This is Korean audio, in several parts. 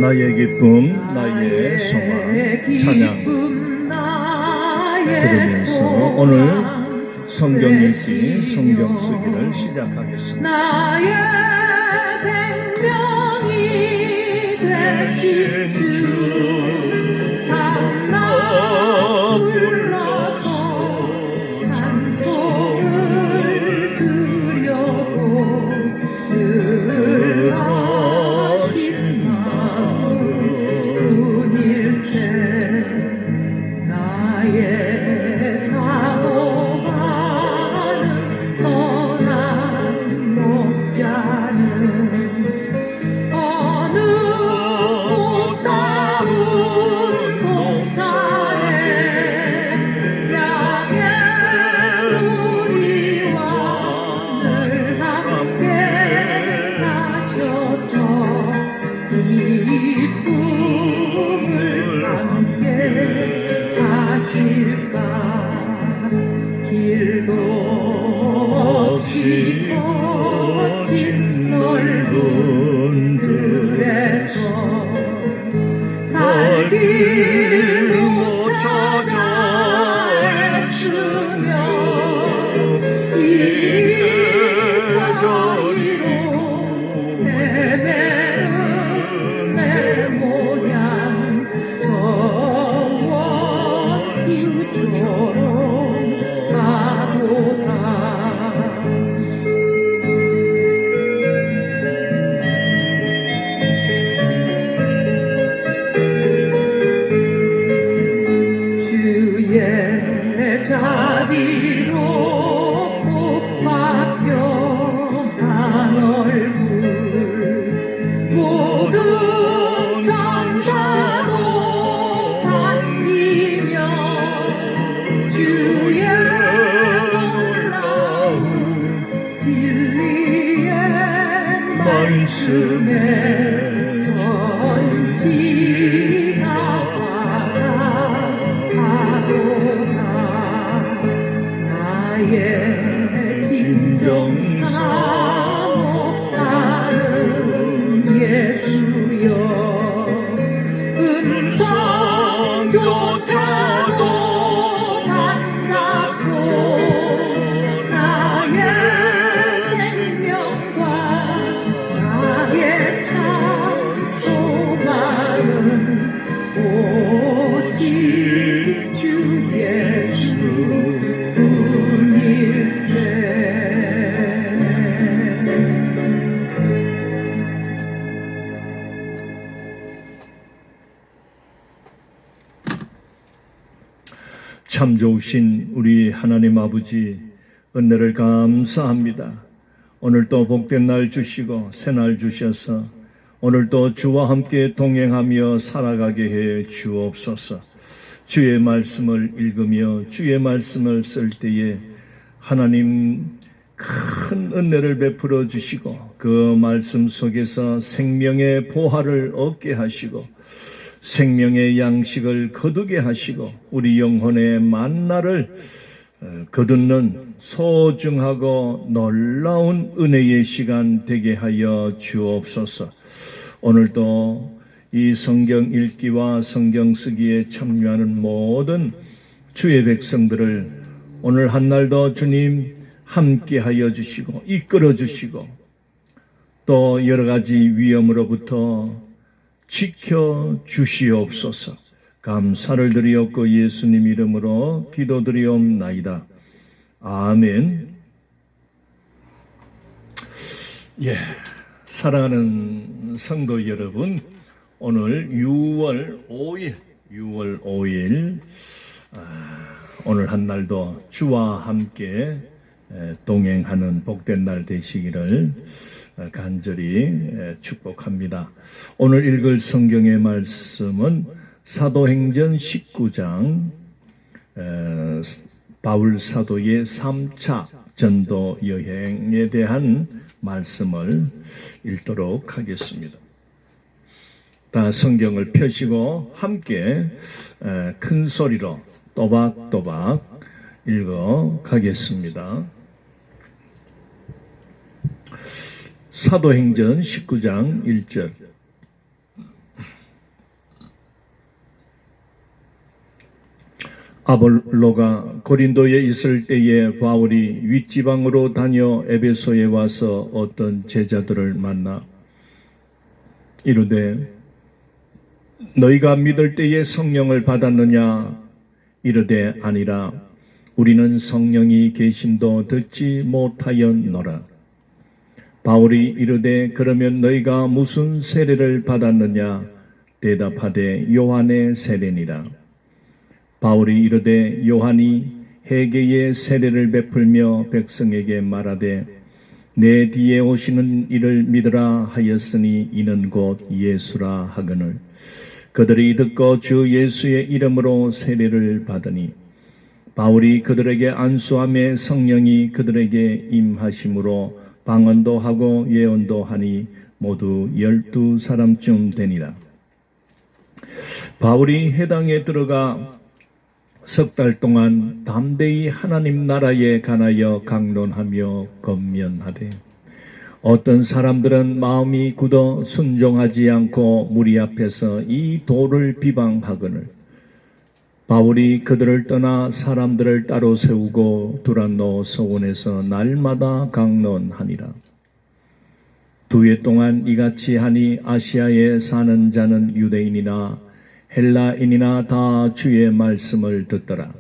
나의 기쁨 나의 소망 찬양 들으면서 오늘 성경 읽기 성경 쓰기를 시작하겠습니다. 나의 생명이 되신 주 나 불러서 찬송을 드려고 늘어진 마음 일세 나의 사모하는 선한 목자는 어느 꽃다운 동산에 양의 우리와 늘 함께 하셔서 기쁨을 함께 하실까. 길도 없이 거친 넓은 들에서 갈 길로 찾아 애쓰며 이리저리로 헤매는 내 모양 저 원수처럼 하도다. 주의 자비롭고 화평한 얼굴 모든 천사도 반기며 주의 놀라운 진리의 말씀에 전지하도다. 나의 진정사모 나는 예수여 음성조차도 반갑고 나의 생명과 나의 참 소망은 오직 주 예수 뿐일세. 참 좋으신 우리 하나님 아버지 은혜를 감사합니다. 오늘도 복된 날 주시고 새날 주셔서 오늘도 주와 함께 동행하며 살아가게 해 주옵소서. 주의 말씀을 읽으며 주의 말씀을 쓸 때에 하나님 큰 은혜를 베풀어 주시고 그 말씀 속에서 생명의 보화를 얻게 하시고 생명의 양식을 거두게 하시고 우리 영혼의 만나를 거두는 소중하고 놀라운 은혜의 시간 되게 하여 주옵소서. 오늘도 이 성경 읽기와 성경 쓰기에 참여하는 모든 주의 백성들을 오늘 한날도 주님 함께 하여 주시고 이끌어 주시고 또 여러 가지 위험으로부터 지켜 주시옵소서. 감사를 드리옵고 예수님 이름으로 기도드리옵나이다. 아멘. 예, 사랑하는 성도 여러분, 오늘 6월 5일 오늘 한날도 주와 함께 동행하는 복된 날 되시기를 간절히 축복합니다. 오늘 읽을 성경의 말씀은 사도행전 19장 바울 사도의 3차 전도 여행에 대한 말씀을 읽도록 하겠습니다. 다 성경을 펴시고 함께 큰 소리로 또박또박 읽어 가겠습니다. 사도행전 19장 1절 아볼로가 고린도에 있을 때에 바울이 윗지방으로 다녀 에베소에 와서 어떤 제자들을 만나 이르되 너희가 믿을 때에 성령을 받았느냐? 이르되 아니라 우리는 성령이 계심도 듣지 못하였노라. 바울이 이르되 그러면 너희가 무슨 세례를 받았느냐? 대답하되 요한의 세례니라. 바울이 이르되 요한이 회개의 세례를 베풀며 백성에게 말하되 내 뒤에 오시는 이를 믿으라 하였으니 이는 곧 예수라 하거늘 그들이 듣고 주 예수의 이름으로 세례를 받으니 바울이 그들에게 안수함에 성령이 그들에게 임하심으로 방언도 하고 예언도 하니 모두 12사람쯤 되니라. 바울이 회당에 들어가 석 달 동안 담대히 하나님 나라에 관하여 강론하며 권면하되 어떤 사람들은 마음이 굳어 순종하지 않고 무리 앞에서 이 도를 비방하거늘 바울이 그들을 떠나 사람들을 따로 세우고 두란노 서원에서 날마다 강론하니라. 2해 동안 이같이 하니 아시아에 사는 자는 유대인이나 헬라인이나 다 주의 말씀을 듣더라.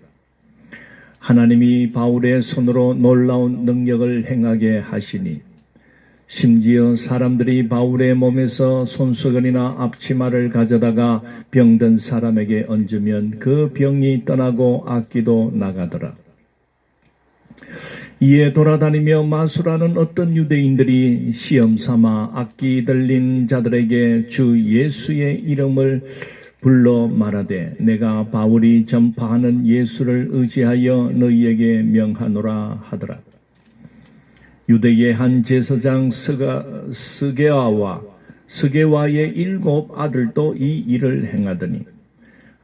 하나님이 바울의 손으로 놀라운 능력을 행하게 하시니 심지어 사람들이 바울의 몸에서 손수건이나 앞치마를 가져다가 병든 사람에게 얹으면 그 병이 떠나고 악기도 나가더라. 이에 돌아다니며 마술하는 어떤 유대인들이 시험삼아 악기 들린 자들에게 주 예수의 이름을 불러 말하되 내가 바울이 전파하는 예수를 의지하여 너희에게 명하노라 하더라. 유대의 한 제사장 스게와의 7 아들도 이 일을 행하더니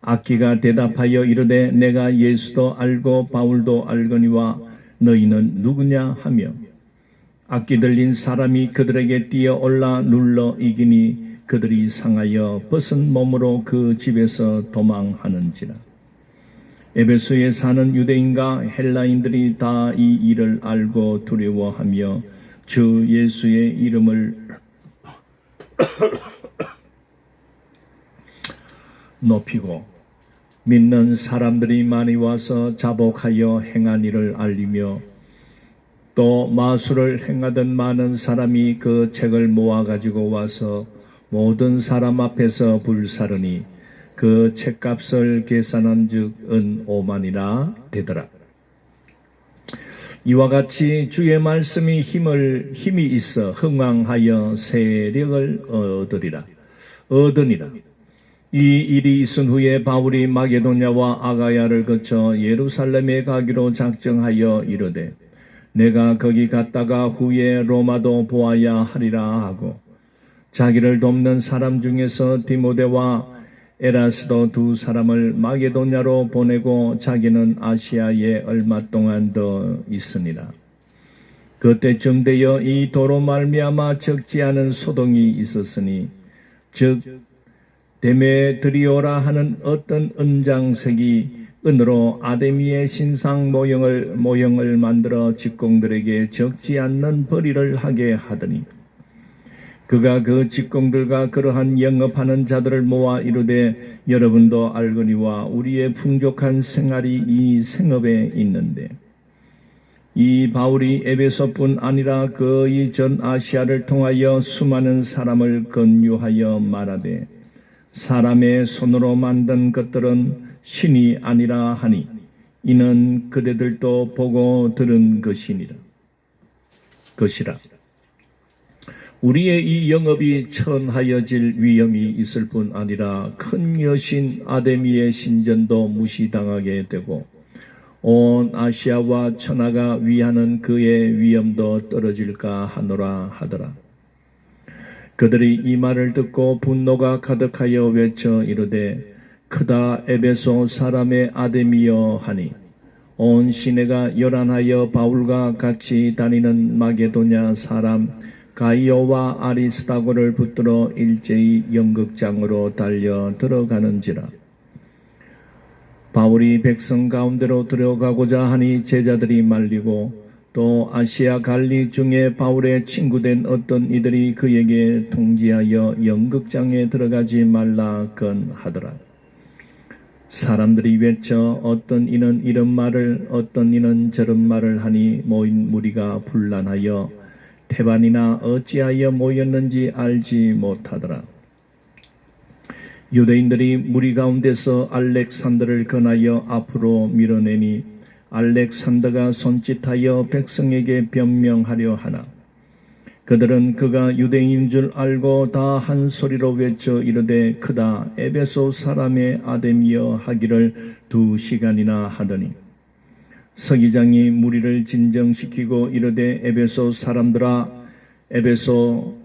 악기가 대답하여 이르되 내가 예수도 알고 바울도 알거니와 너희는 누구냐 하며 악기 들린 사람이 그들에게 뛰어올라 눌러 이기니 그들이 상하여 벗은 몸으로 그 집에서 도망하는지라. 에베소에 사는 유대인과 헬라인들이 다 이 일을 알고 두려워하며 주 예수의 이름을 높이고 믿는 사람들이 많이 와서 자복하여 행한 일을 알리며 또 마술을 행하던 많은 사람이 그 책을 모아 가지고 와서 모든 사람 앞에서 불사르니 그 책값을 계산한 즉 은 5만이나 되더라. 이와 같이 주의 말씀이 힘이 있어 흥왕하여 세력을 얻으니라. 이 일이 있은 후에 바울이 마게도냐와 아가야를 거쳐 예루살렘에 가기로 작정하여 이르되 내가 거기 갔다가 후에 로마도 보아야 하리라 하고 자기를 돕는 사람 중에서 디모데와 에라스도 2 사람을 마게도냐로 보내고 자기는 아시아에 얼마 동안 더 있으니라. 그때쯤 되어 이 도로 말미암아 적지 않은 소동이 있었으니 즉 데메드리오라 하는 어떤 은장색이 은으로 아데미의 신상 모형을 만들어 직공들에게 적지 않는 벌이를 하게 하더니 그가 그 직공들과 그러한 영업하는 자들을 모아 이르되 여러분도 알거니와 우리의 풍족한 생활이 이 생업에 있는데 이 바울이 에베소뿐 아니라 거의 전 아시아를 통하여 수많은 사람을 권유하여 말하되 사람의 손으로 만든 것들은 신이 아니라 하니 이는 그대들도 보고 들은 것이라. 우리의 이 영업이 천하여질 위험이 있을 뿐 아니라 큰 여신 아데미의 신전도 무시당하게 되고 온 아시아와 천하가 위하는 그의 위엄도 떨어질까 하노라 하더라. 그들이 이 말을 듣고 분노가 가득하여 외쳐 이르되 크다 에베소 사람의 아데미여 하니 온 시내가 열안하여 바울과 같이 다니는 마게도냐 사람 가이오와 아리스다고를 붙들어 일제히 연극장으로 달려 들어가는지라. 바울이 백성 가운데로 들어가고자 하니 제자들이 말리고 또 아시아 갈리 중에 바울의 친구된 어떤 이들이 그에게 통지하여 연극장에 들어가지 말라 건하더라. 사람들이 외쳐 어떤 이는 이런 말을 어떤 이는 저런 말을 하니 모인 무리가 분란하여 태반이나 어찌하여 모였는지 알지 못하더라. 유대인들이 무리 가운데서 알렉산더를 권하여 앞으로 밀어내니 알렉산더가 손짓하여 백성에게 변명하려 하나 그들은 그가 유대인인 줄 알고 다 한 소리로 외쳐 이르되 크다 에베소 사람의 아데미여 하기를 2시간이나 하더니 서기장이 무리를 진정시키고 이르되 에베소 사람들아 에베소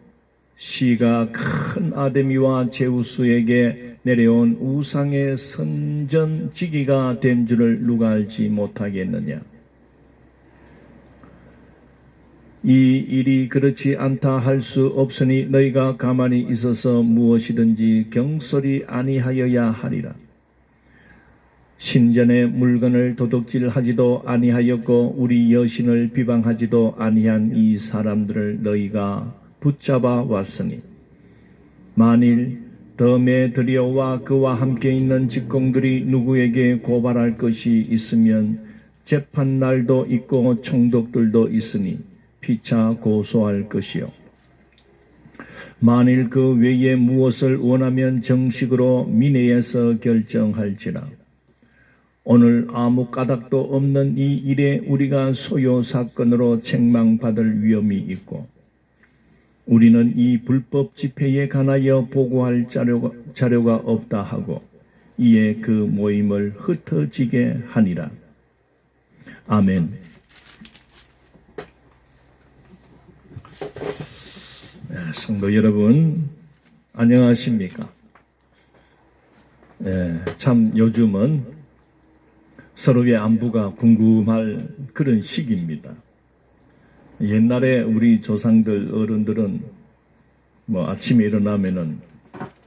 시가 큰 아데미와 제우스에게 내려온 우상의 선전지기가 된 줄을 누가 알지 못하겠느냐. 이 일이 그렇지 않다 할 수 없으니 너희가 가만히 있어서 무엇이든지 경솔이 아니하여야 하리라. 신전의 물건을 도둑질하지도 아니하였고 우리 여신을 비방하지도 아니한 이 사람들을 너희가 붙잡아 왔으니 만일 더메드리오와 그와 함께 있는 직공들이 누구에게 고발할 것이 있으면 재판날도 있고 총독들도 있으니 피차 고소할 것이요 만일 그 외에 무엇을 원하면 정식으로 민회에서 결정할지라. 오늘 아무 까닭도 없는 이 일에 우리가 소요 사건으로 책망받을 위험이 있고 우리는 이 불법 집회에 관하여 보고할 자료가 없다 하고 이에 그 모임을 흩어지게 하니라. 아멘. 성도 여러분 안녕하십니까? 참 요즘은 서로의 안부가 궁금할 그런 시기입니다. 옛날에 우리 조상들 어른들은 뭐 아침에 일어나면은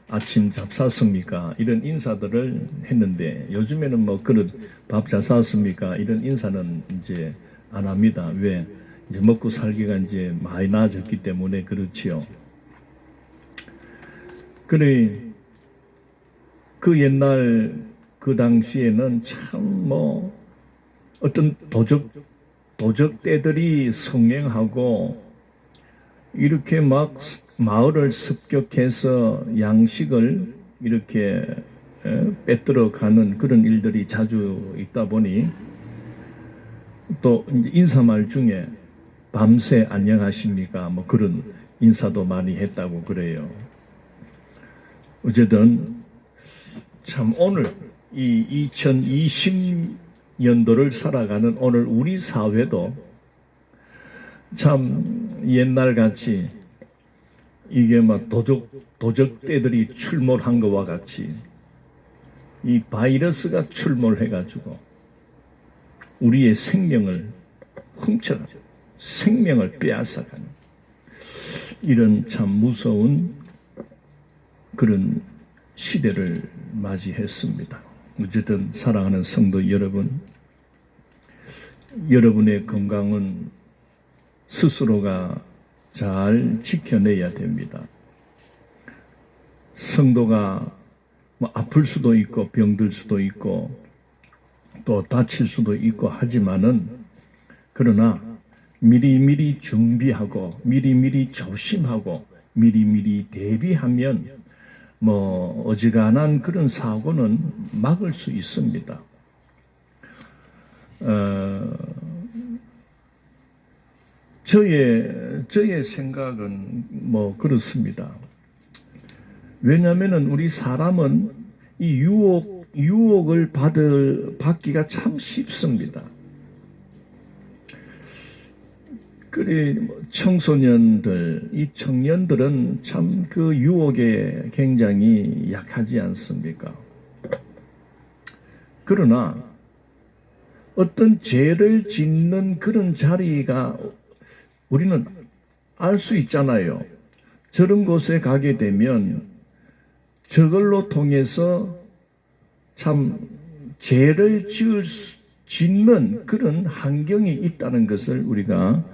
아침 밥 샀습니까? 이런 인사들을 했는데 요즘에는 뭐 그런 밥 잘 샀습니까? 이런 인사는 이제 안 합니다. 왜? 이제 먹고 살기가 이제 많이 나아졌기 때문에 그렇지요. 그래 그 옛날 그 당시에는 참 뭐 어떤 도적대들이 성행하고 이렇게 막 마을을 습격해서 양식을 이렇게 빼들어 가는 그런 일들이 자주 있다 보니 또 인사말 중에 밤새 안녕하십니까 뭐 그런 인사도 많이 했다고 그래요. 어쨌든 참 오늘 이 2020년도를 살아가는 오늘 우리 사회도 참 옛날같이 이게 막 도적대들이 출몰한 것과 같이 이 바이러스가 출몰해가지고 우리의 생명을 훔쳐가지고 생명을 빼앗아가는 이런 참 무서운 그런 시대를 맞이했습니다. 어쨌든 사랑하는 성도 여러분, 여러분의 건강은 스스로가 잘 지켜내야 됩니다. 성도가 뭐 아플 수도 있고 병들 수도 있고 또 다칠 수도 있고 하지만은 그러나 미리미리 준비하고 미리미리 조심하고 미리미리 대비하면 뭐 어지간한 그런 사고는 막을 수 있습니다. 저의 생각은 뭐 그렇습니다. 왜냐하면은 우리 사람은 이 유혹을 받기가 참 쉽습니다. 그래 청소년들, 이 청년들은 참 그 유혹에 굉장히 약하지 않습니까? 그러나 어떤 죄를 짓는 그런 자리가 우리는 알 수 있잖아요. 저런 곳에 가게 되면 저걸로 통해서 참 죄를 짓는 그런 환경이 있다는 것을 우리가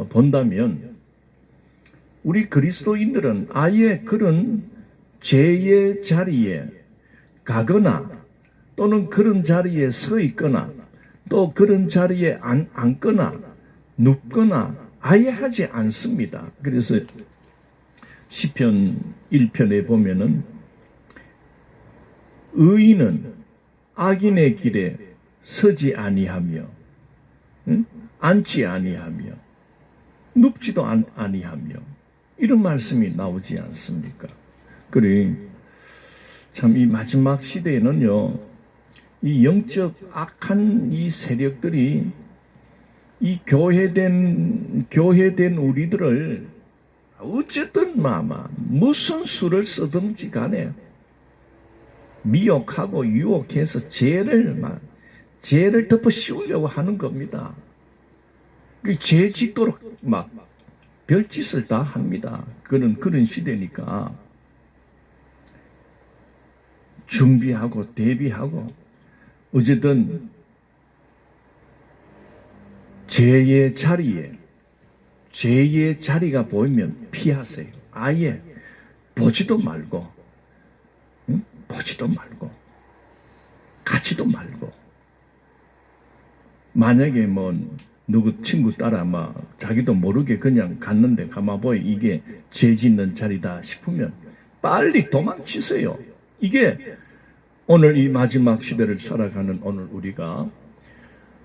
본다면 우리 그리스도인들은 아예 그런 죄의 자리에 가거나 또는 그런 자리에 서 있거나 또 그런 자리에 앉거나 눕거나 아예 하지 않습니다. 그래서 시편 1편에 보면은 의인은 악인의 길에 서지 아니하며 앉지 아니하며 눕지도 아니하며 이런 말씀이 나오지 않습니까? 그래 참 이 마지막 시대에는요, 이 영적 악한 이 세력들이 이 교회된 우리들을 어쨌든 무슨 수를 쓰든지 간에 미혹하고 유혹해서 죄를 덮어 씌우려고 하는 겁니다. 죄 짓도록 별짓을 다 합니다. 그런 시대니까 준비하고 대비하고 어쨌든 죄의 자리가 보이면 피하세요. 아예 보지도 말고 가지도 말고 만약에 누구 친구 따라 자기도 모르게 그냥 갔는데 가마보이 이게 죄 짓는 자리다 싶으면 빨리 도망치세요. 이게 오늘 이 마지막 시대를 살아가는 오늘 우리가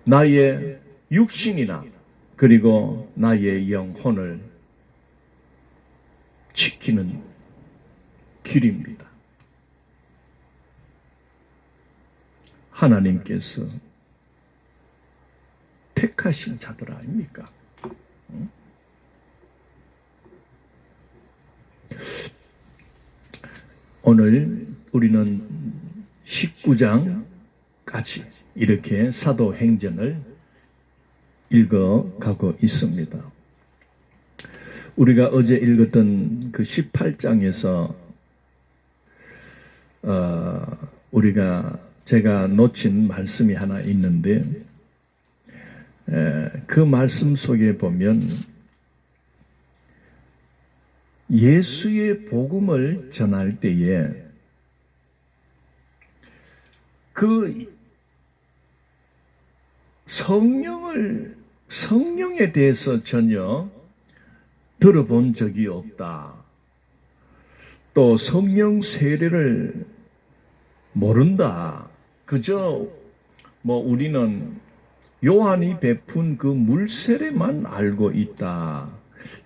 나의 육신이나 그리고 나의 영혼을 지키는 길입니다. 하나님께서 택하신 자들 아닙니까? 오늘 우리는 19장까지 이렇게 사도행전을 읽어가고 있습니다. 우리가 어제 읽었던 그 18장에서 제가 놓친 말씀이 하나 있는데 그 말씀 속에 보면 예수의 복음을 전할 때에 그 성령에 대해서 전혀 들어본 적이 없다. 또 성령 세례를 모른다. 그저 우리는 요한이 베푼 그 물세례만 알고 있다.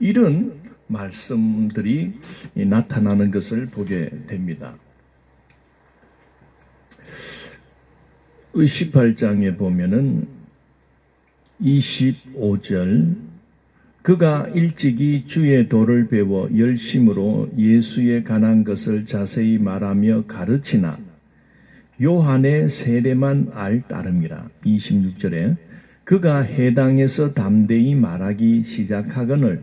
이런 말씀들이 나타나는 것을 보게 됩니다. 18장에 보면은 25절 그가 일찍이 주의 도를 배워 열심으로 예수에 관한 것을 자세히 말하며 가르치나 요한의 세례만 알 따름이라. 26절에 그가 해당에서 담대히 말하기 시작하거늘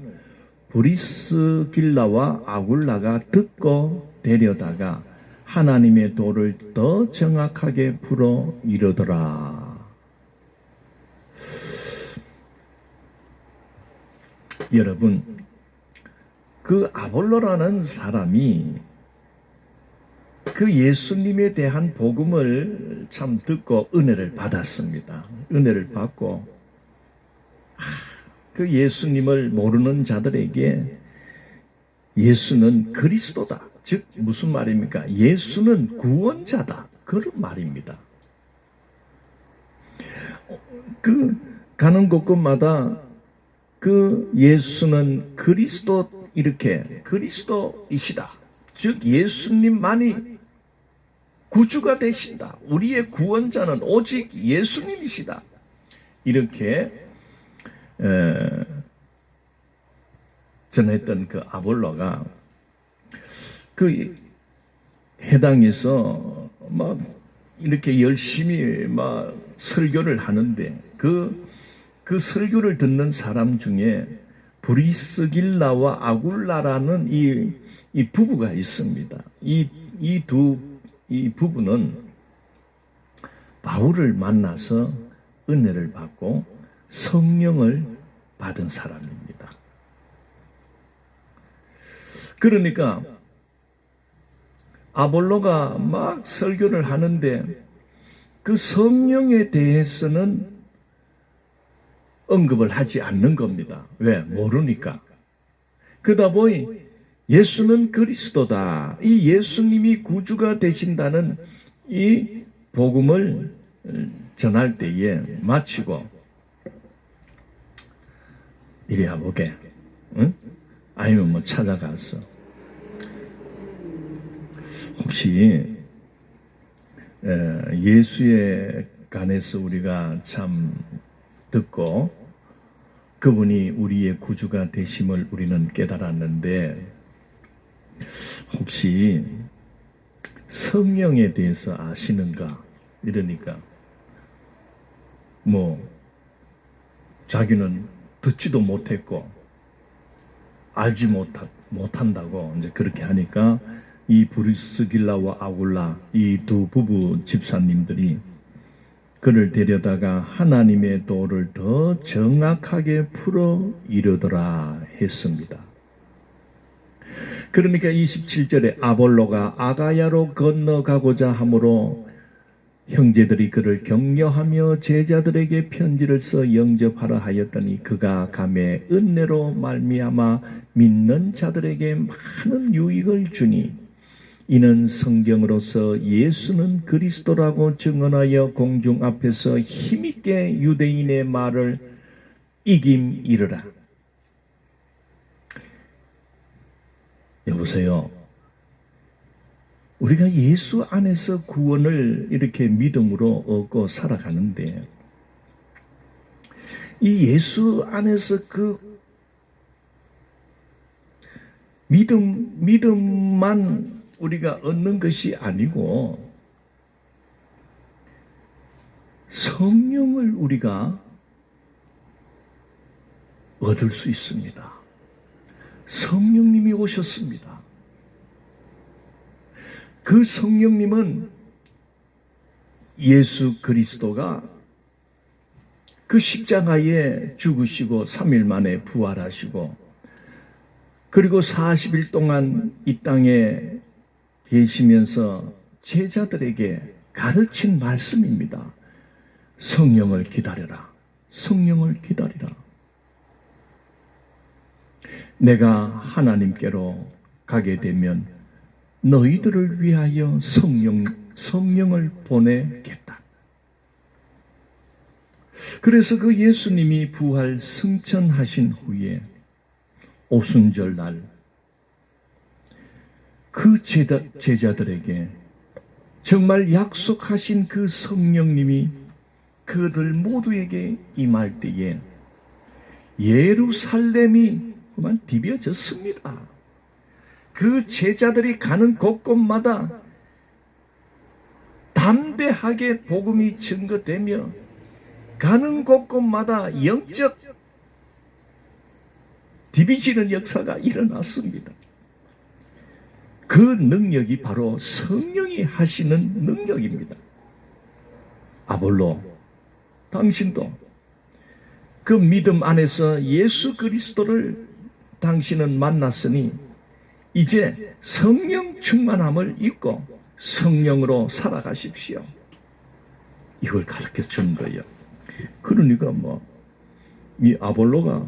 브리스길라와 아굴라가 듣고 데려다가 하나님의 도를 더 정확하게 풀어 이르더라. 여러분, 그 아볼로라는 사람이 그 예수님에 대한 복음을 참 듣고 은혜를 받았습니다. 은혜를 받고 그 예수님을 모르는 자들에게 예수는 그리스도다. 즉 무슨 말입니까? 예수는 구원자다. 그런 말입니다. 그 가는 곳곳마다 그 예수는 그리스도 이렇게 그리스도이시다. 즉 예수님만이 구주가 되신다. 우리의 구원자는 오직 예수님이시다. 이렇게 전했던 그 아볼로가 그 해당에서 막 이렇게 열심히 막 설교를 하는데 그 설교를 듣는 사람 중에 브리스길라와 아굴라라는 이 부부가 있습니다. 이 부부는 바울을 만나서 은혜를 받고 성령을 받은 사람입니다. 그러니까 아볼로가 막 설교를 하는데 그 성령에 대해서는 언급을 하지 않는 겁니다. 왜? 모르니까. 그러다 보니 예수는 그리스도다. 이 예수님이 구주가 되신다는 이 복음을 전할 때에 마치고 이리 와보게. 응? 아니면 뭐 찾아가서 혹시 예수에 관해서 우리가 참 듣고 그분이 우리의 구주가 되심을 우리는 깨달았는데 혹시 성령에 대해서 아시는가? 이러니까 뭐 자기는 듣지도 못했고 알지 못한다고 이제 그렇게 하니까 이 브리스길라와 아굴라 이 두 부부 집사님들이 그를 데려다가 하나님의 도를 더 정확하게 풀어 이르더라 했습니다. 그러니까 27절에 아볼로가 아가야로 건너가고자 하므로 형제들이 그를 격려하며 제자들에게 편지를 써 영접하라 하였더니 그가 감에 은혜로 말미암아 믿는 자들에게 많은 유익을 주니 이는 성경으로서 예수는 그리스도라고 증언하여 공중 앞에서 힘있게 유대인의 말을 이김 이르라. 여보세요. 우리가 예수 안에서 구원을 이렇게 믿음으로 얻고 살아가는데 이 예수 안에서 그 믿음만 우리가 얻는 것이 아니고 성령을 우리가 얻을 수 있습니다. 성령님이 오셨습니다. 그 성령님은 예수 그리스도가 그 십자가에 죽으시고 3일 만에 부활하시고 그리고 40일 동안 이 땅에 계시면서 제자들에게 가르친 말씀입니다. 성령을 기다려라. 성령을 기다리라. 내가 하나님께로 가게 되면 너희들을 위하여 성령을 보내겠다. 그래서 그 예수님이 부활 승천하신 후에 오순절 날 그 제자들에게 정말 약속하신 그 성령님이 그들 모두에게 임할 때에 예루살렘이 그만 디벼졌습니다. 그 제자들이 가는 곳곳마다 담대하게 복음이 증거되며 가는 곳곳마다 영적 디비지는 역사가 일어났습니다. 그 능력이 바로 성령이 하시는 능력입니다. 아볼로, 당신도 그 믿음 안에서 예수 그리스도를 당신은 만났으니 이제 성령 충만함을 입고 성령으로 살아가십시오. 이걸 가르쳐 준 거예요. 그러니까 이 아볼로가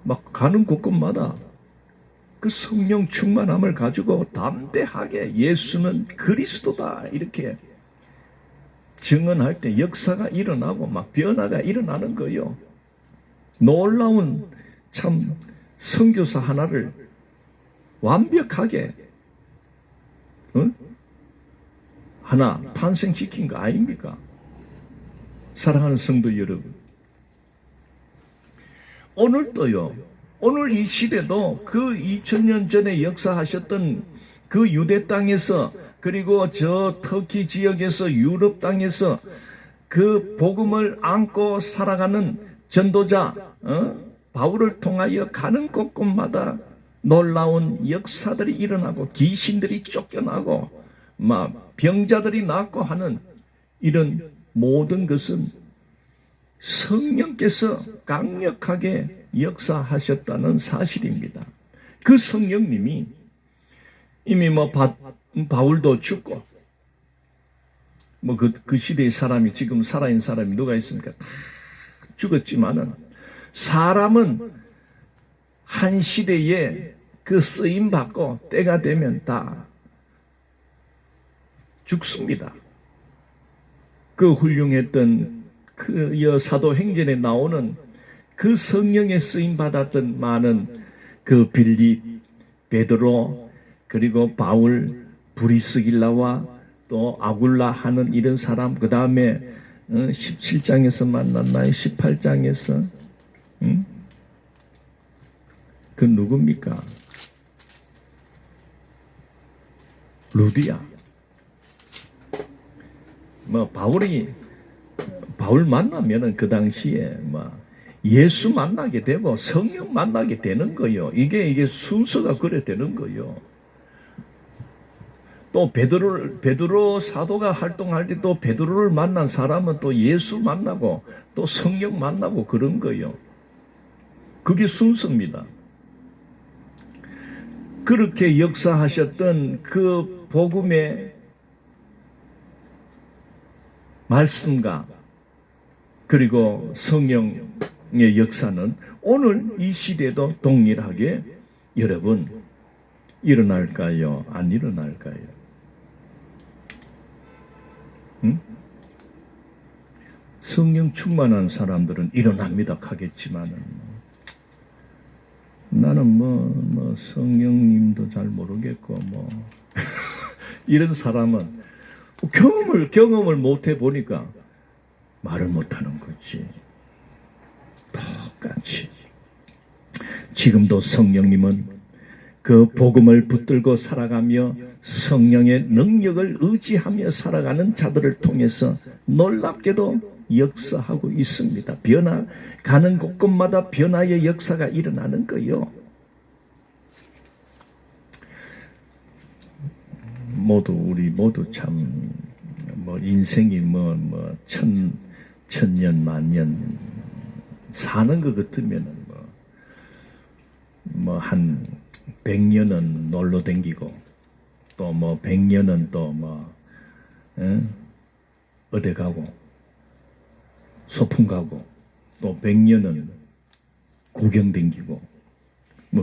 막 가는 곳곳마다 그 성령 충만함을 가지고 담대하게 예수는 그리스도다 이렇게 증언할 때 역사가 일어나고 막 변화가 일어나는 거예요. 놀라운 참 선교사 하나를 완벽하게 하나 탄생시킨 거 아닙니까? 사랑하는 성도 여러분, 오늘도요, 오늘 이 시대도 그 2000년 전에 역사하셨던 그 유대 땅에서 그리고 저 터키 지역에서 유럽 땅에서 그 복음을 안고 살아가는 전도자 바울을 통하여 가는 곳곳마다 놀라운 역사들이 일어나고 귀신들이 쫓겨나고 막 병자들이 낫고 하는 이런 모든 것은 성령께서 강력하게 역사하셨다는 사실입니다. 그 성령님이 이미 바울도 죽고 그 시대의 사람이 지금 살아있는 사람이 누가 있습니까? 다 죽었지만은 사람은 한 시대에 그 쓰임 받고 때가 되면 다 죽습니다. 그 훌륭했던 그 사도행전에 나오는 그 성령의 쓰임 받았던 많은 그 빌립, 베드로, 그리고 바울, 브리스길라와 또 아굴라 하는 이런 사람, 그 다음에 17장에서 만났나요? 18장에서 그 누굽니까? 루디아. 바울 만나면은 그 당시에 예수 만나게 되고 성령 만나게 되는 거요. 이게 순서가 그래 되는 거요. 또 베드로 사도가 활동할 때 또 베드로를 만난 사람은 또 예수 만나고 또 성령 만나고 그런 거요. 그게 순서입니다. 그렇게 역사하셨던 그 복음의 말씀과 그리고 성령의 역사는 오늘 이 시대도 동일하게 여러분 일어날까요? 안 일어날까요? 성령 충만한 사람들은 일어납니다 하겠지만은 나는 성령님도 잘 모르겠고 이런 사람은 경험을 못 해보니까 말을 못하는 거지. 똑같이 지금도 성령님은 그 복음을 붙들고 살아가며 성령의 능력을 의지하며 살아가는 자들을 통해서 놀랍게도 역사하고 있습니다. 가는 곳곳마다 변화의 역사가 일어나는 거요. 우리 모두 참 인생이 천년 만년 사는 것 같으면은 한 100년은 놀러 댕기고 또 100년은 또 어디 가고 소풍 가고 또 100년은 구경 댕기고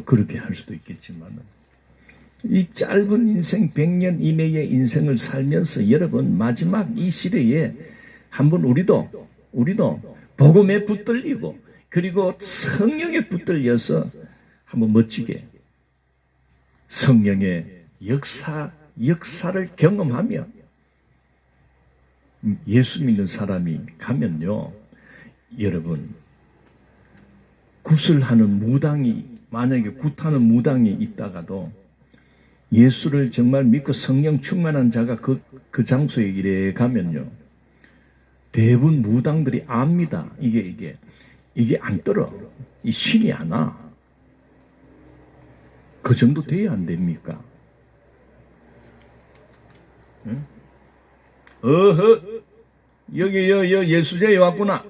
그렇게 할 수도 있겠지만은 이 짧은 인생 100년 이내의 인생을 살면서 여러분 마지막 이 시대에 한번 우리도 복음에 붙들리고 그리고 성령에 붙들려서 한번 멋지게 성령의 역사를 경험하며 예수 믿는 사람이 가면요, 여러분 굿을 만약에 굿하는 무당이 있다가도 예수를 정말 믿고 성령 충만한 자가 그 장소에 이래 가면요, 대부분 무당들이 압니다. 이게 안 떨어. 이 신이 안 와. 그 정도 돼야 안 됩니까? 응? 여기 예수자에 왔구나.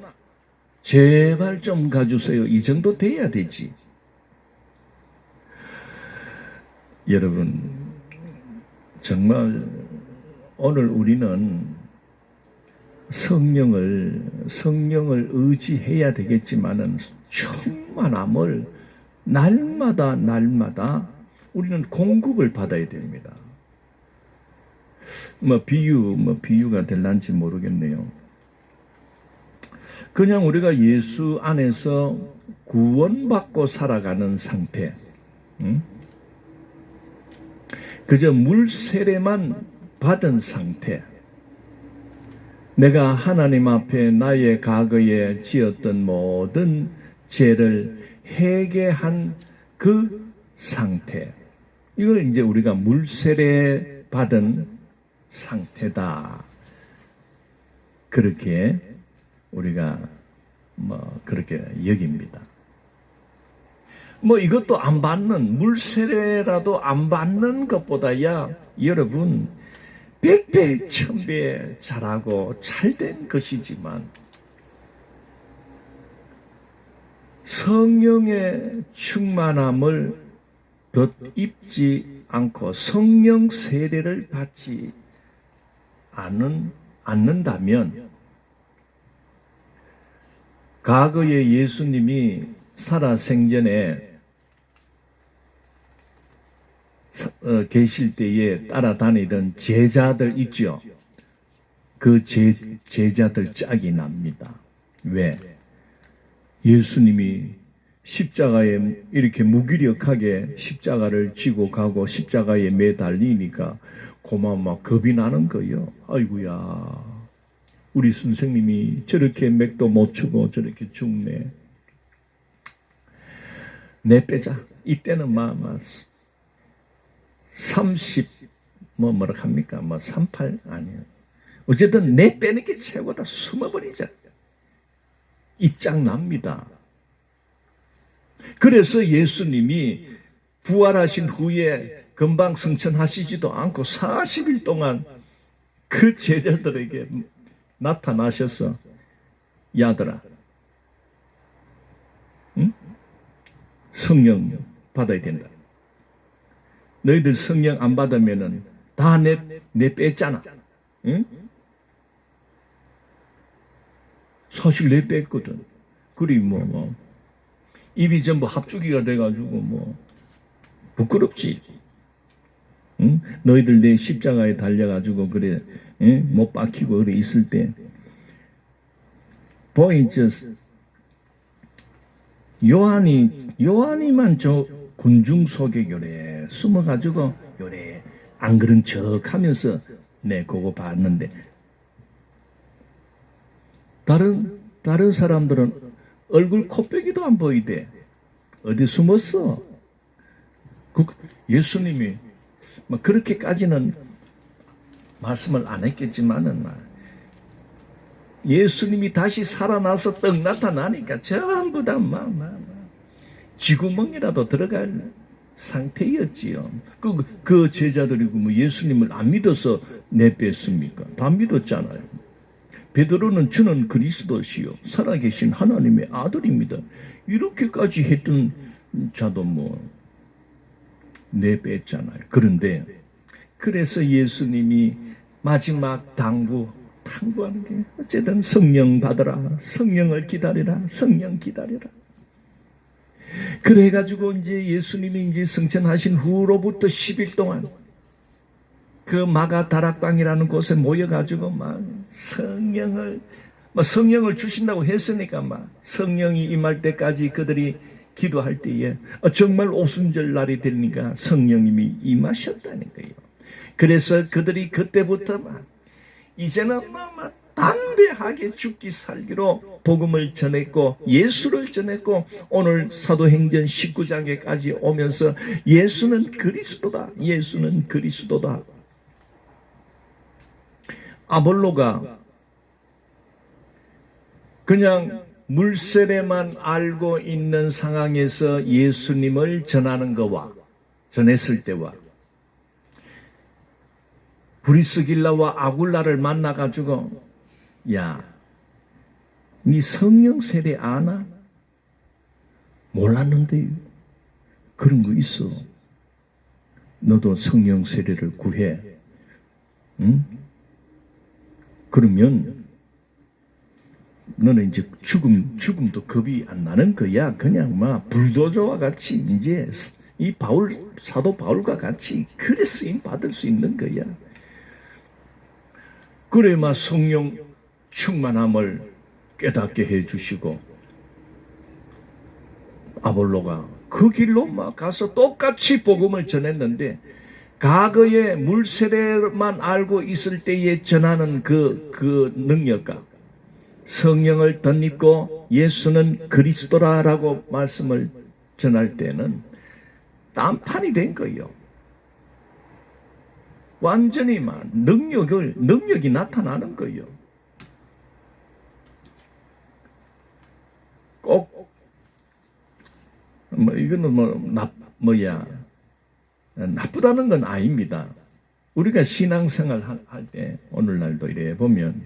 제발 좀 가주세요. 이 정도 돼야 되지. 여러분, 정말 오늘 우리는 성령을 의지해야 되겠지만은 충만함을 날마다 우리는 공급을 받아야 됩니다. 비유가 될란지 모르겠네요. 그냥 우리가 예수 안에서 구원받고 살아가는 상태, 그저 물 세례만 받은 상태, 내가 하나님 앞에 나의 과거에 지었던 모든 죄를 회개한 그 상태, 이걸 이제 우리가 물 세례 받은 상태다. 그렇게 우리가 그렇게 여깁니다. 이것도 안 받는, 물 세례라도 안 받는 것보다야 여러분 백배 천배 잘하고 잘된 것이지만 성령의 충만함을 덧입지 않고 성령 세례를 받지 않는다면 과거에 예수님이 살아생전에 계실 때에 따라다니던 제자들 있죠. 그 제자들 짝이 납니다. 왜? 예수님이 십자가에 이렇게 무기력하게 십자가를 지고 가고 십자가에 매달리니까 고마 막 겁이 나는 거예요. 아이고야, 우리 선생님이 저렇게 맥도 못 추고 저렇게 죽네. 내 빼자. 이때는 막 30 뭐라 합니까? 38 아니에요. 어쨌든 내 빼는 게 최고다. 숨어버리자. 이 짝 납니다. 그래서 예수님이 부활하신 후에 금방 승천하시지도 않고 40일 동안 그 제자들에게 나타나셔서 야들아, 응? 성령 받아야 된다. 너희들 성령 안 받으면은 다 내 뺐잖아. 응? 사실 내 뺐거든. 그리 입이 전부 합주기가 돼가지고 부끄럽지. 응? 너희들 내 십자가에 달려가지고 그래, 응? 못 박히고 그래 있을 때 보이죠. 요한이만 저 군중 속에 요래 숨어가지고 요래 안 그런 척하면서 그거 봤는데 다른 사람들은 얼굴 코빼기도 안 보이대. 어디 숨었어? 예수님이 그렇게까지는 말씀을 안 했겠지만은 예수님이 다시 살아나서 떡 나타나니까 전부 다 쥐구멍이라도 들어갈 상태였지요. 그 제자들이고 예수님을 안 믿어서 내뺐습니까? 다 믿었잖아요. 베드로는 주는 그리스도시요 살아계신 하나님의 아들입니다. 이렇게까지 했던 자도 내뺐잖아요. 그런데 그래서 예수님이 마지막 당부하는 게 어쨌든 성령 받으라, 성령을 기다리라, 성령 기다리라. 그래가지고 이제 예수님이 이제 승천하신 후로부터 10일 동안 그 마가 다락방이라는 곳에 모여가지고 성령을 주신다고 했으니까 성령이 임할 때까지 그들이 기도할 때에 정말 오순절 날이 되니까 성령님이 임하셨다는 거예요. 그래서 그들이 그때부터 이제는 담대하게 죽기 살기로 복음을 전했고 예수를 전했고 오늘 사도행전 19장에까지 오면서 예수는 그리스도다. 예수는 그리스도다. 아볼로가 그냥 물세례만 알고 있는 상황에서 예수님을 전했을 때와 브리스길라와 아굴라를 만나가지고 야, 네 성령 세례 아나? 몰랐는데 그런 거 있어. 너도 성령 세례를 구해. 응? 그러면 너는 이제 죽음도 겁이 안 나는 거야. 그냥 불도저와 같이 이제 이 사도 바울과 같이 그래 쓰임 받을 수 있는 거야. 그래 성령 충만함을 깨닫게 해주시고 아볼로가 그 길로 가서 똑같이 복음을 전했는데 과거에 물세례만 알고 있을 때에 전하는 그 능력과 성령을 덧입고 예수는 그리스도라라고 말씀을 전할 때는 딴판이 된 거예요. 완전히 능력이 나타나는 거예요. 꼭 이거는 나쁘다는 건 아닙니다. 우리가 신앙생활 할 때 오늘날도 이래 보면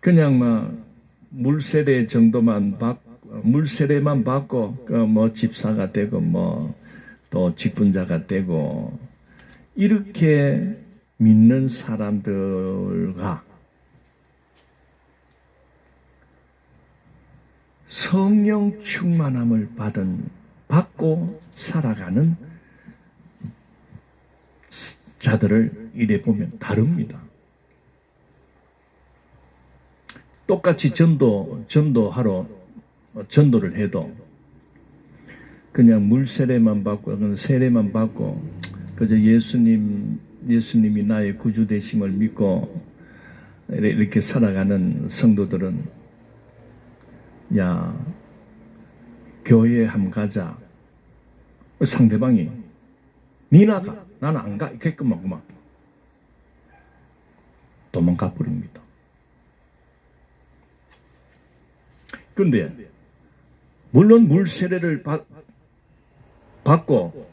그냥 막 물세례 정도만 물세례만 받고 뭐 집사가 되고 뭐 또 직분자가 되고 이렇게 믿는 사람들과 성령 충만함을 받고 살아가는 자들을 이래 보면 다릅니다. 똑같이 전도하러 전도를 해도 그냥 물 세례만 받고 세례만 받고 그저 예수님이 나의 구주 되심을 믿고 이렇게 살아가는 성도들은 야 교회에 한번 가자. 상대방이 니 나가 나는 안 가 이렇게 그만 도망가 버립니다. 그런데 물론 물 세례를 받고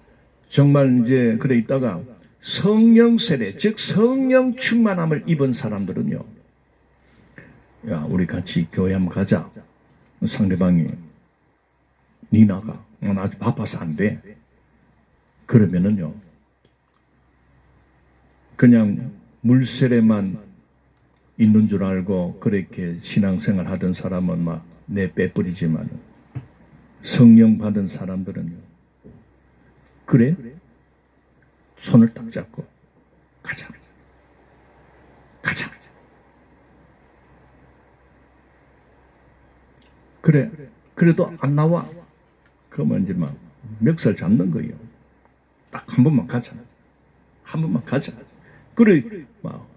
정말 이제 그래 있다가 성령 세례 즉 성령 충만함을 입은 사람들은요, 야 우리 같이 교회 한번 가자. 상대방이 니 나가 나 아직 바빠서 안 돼. 그러면은요 그냥 물 세례만 있는 줄 알고 그렇게 신앙생활 하던 사람은 막 빼뿌리지만 성령 받은 사람들은 그래? 손을 딱 잡고 가자. 그래 그래도 안 나와. 그러면 이제 막 멱살 잡는 거예요. 딱 한 번만 가자. 그래 막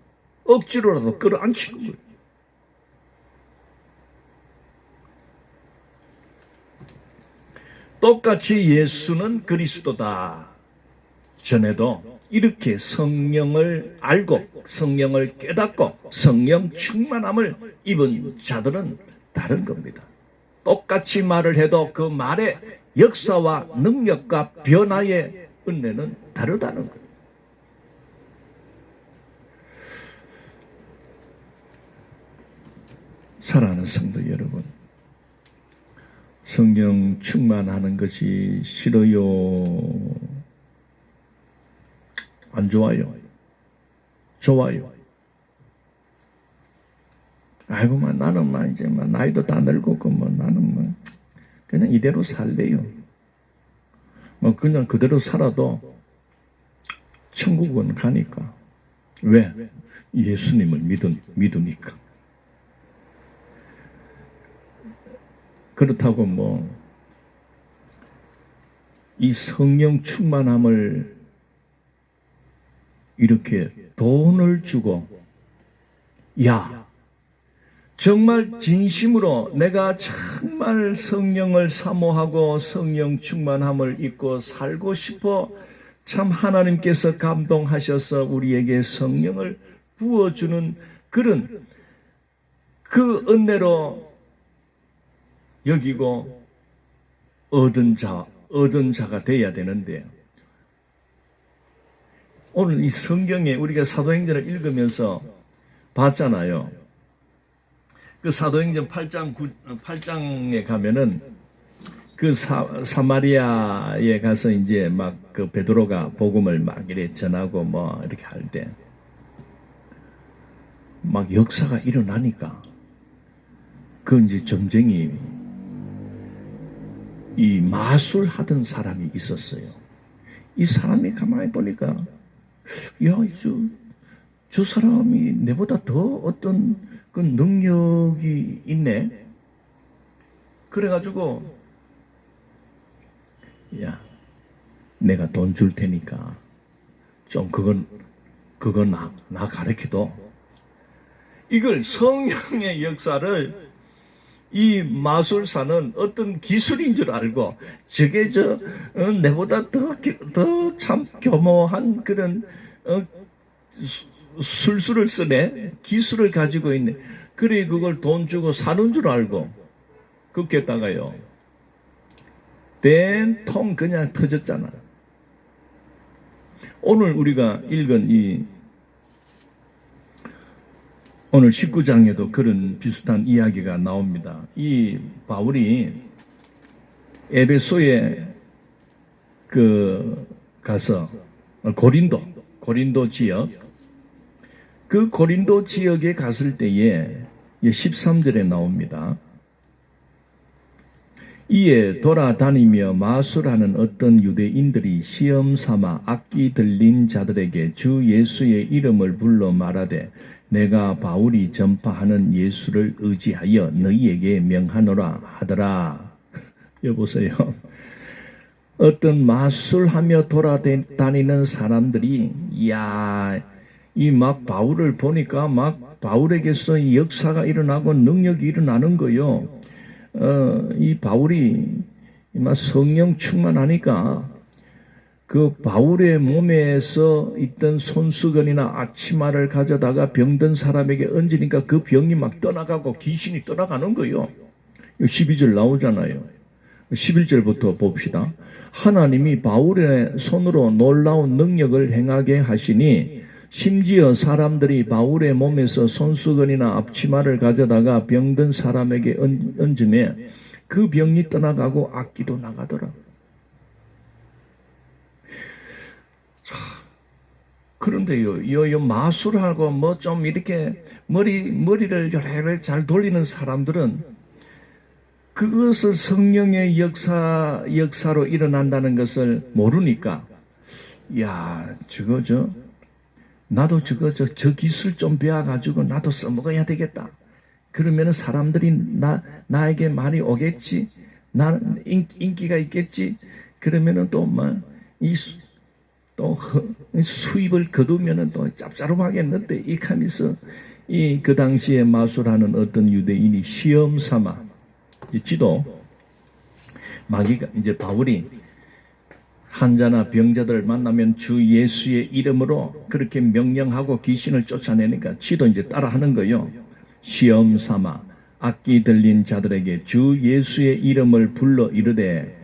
억지로라도 끌어안치는 거예요. 똑같이 예수는 그리스도다 전에도 이렇게 성령을 알고 성령을 깨닫고 성령 충만함을 입은 자들은 다른 겁니다. 똑같이 말을 해도 그 말의 역사와 능력과 변화의 은혜는 다르다는 거예요. 사랑하는 성도 여러분, 성령 충만하는 것이 싫어요? 안 좋아요? 좋아요? 아이고, 나는 이제 나이도 다 늙었고, 나는 그냥 이대로 살래요. 그냥 그대로 살아도 천국은 가니까. 왜? 예수님을 믿으니까. 그렇다고 이 성령 충만함을 이렇게 돈을 주고, 야, 정말 진심으로 내가 정말 성령을 사모하고 성령 충만함을 입고 살고 싶어 참 하나님께서 감동하셔서 우리에게 성령을 부어주는 그런 그 은혜로 여기고 얻은 자가 되어야 되는데, 오늘 이 성경에 우리가 사도행전을 읽으면서 봤잖아요. 그 사도행전 8장에 가면은 그 사마리아에 가서 이제 그 베드로가 복음을 이래 전하고 이렇게 할 때 역사가 일어나니까 그 이제 점쟁이 이 마술하던 사람이 있었어요. 이 사람이 가만히 보니까 야, 저 사람이 내보다 더 어떤 그 능력이 있네. 그래가지고 야, 내가 돈 줄 테니까 좀 그거 나 가르쳐도. 이걸 성령의 역사를 이 마술사는 어떤 기술인 줄 알고 저게 내보다 더 참 교모한 그런 술수를 쓰네, 기술을 가지고 있네. 그래 그걸 돈 주고 사는 줄 알고 그렇게다가요 된통 그냥 터졌잖아요. 오늘 우리가 읽은 오늘 19장에도 그런 비슷한 이야기가 나옵니다. 이 바울이 에베소에 가서 고린도 지역, 그 고린도 지역에 갔을 때에 13절에 나옵니다. 이에 돌아다니며 마술하는 어떤 유대인들이 시험 삼아 악기 들린 자들에게 주 예수의 이름을 불러 말하되 내가 바울이 전파하는 예수를 의지하여 너희에게 명하노라 하더라. 여보세요. 어떤 마술하며 돌아다니는 사람들이 이 막 바울을 보니까 막 바울에게서 이 역사가 일어나고 능력이 일어나는 거요. 이 바울이 막 성령 충만하니까 그 바울의 몸에서 있던 손수건이나 앞치마를 가져다가 병든 사람에게 얹으니까 그 병이 막 떠나가고 귀신이 떠나가는 거요. 12절 나오잖아요. 11절부터 봅시다. 하나님이 바울의 손으로 놀라운 능력을 행하게 하시니 심지어 사람들이 바울의 몸에서 손수건이나 앞치마를 가져다가 병든 사람에게 얹으며 그 병이 떠나가고 악기도 나가더라. 그런데요, 요 마술하고 뭐 좀 이렇게 머리를 요래요래 잘 돌리는 사람들은 그것을 성령의 역사로 일어난다는 것을 모르니까, 나도 저 기술 좀 배워가지고 나도 써먹어야 되겠다. 그러면 사람들이 나에게 많이 오겠지. 인기가 있겠지. 그러면은 또 수입을 거두면은 또 짭짤하겠는데, 이 하면서 그 당시에 마술하는 어떤 유대인이 시험 삼아 지도 이제 바울이 환자나 병자들을 만나면 주 예수의 이름으로 그렇게 명령하고 귀신을 쫓아내니까 지도 이제 따라하는 거요. 시험 삼아 악기 들린 자들에게 주 예수의 이름을 불러 이르되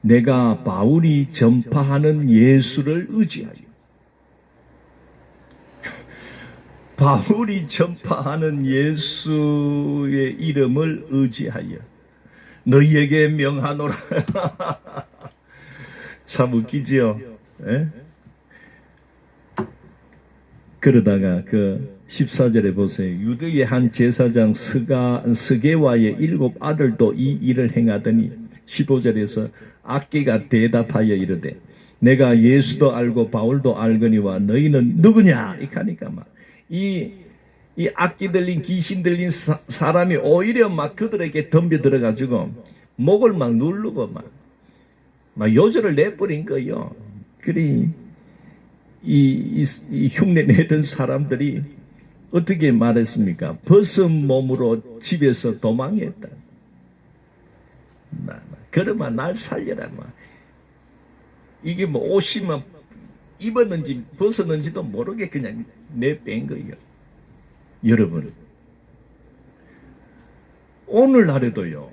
내가 바울이 전파하는 예수를 의지하여 바울이 전파하는 예수의 이름을 의지하여 너희에게 명하노라. 참 웃기지요. 예? 그러다가 그 14절에 보세요. 유대의 한 제사장 스게와의 7 아들도 이 일을 행하더니 15절에서 악기가 대답하여 이르되 내가 예수도 알고 바울도 알거니와 너희는 누구냐? 이카니까 이 악기 들린 귀신 들린 사람이 오히려 막 그들에게 덤벼 들어가지고 목을 막 누르고 막 요절을 내버린 거요. 그리 이 흉내 내던 사람들이 어떻게 말했습니까? 벗은 몸으로 집에서 도망했다. 그러면 날 살려라. 이게 옷이 입었는지 벗었는지도 모르게 그냥 내뺀 거예요. 여러분, 오늘날에도요,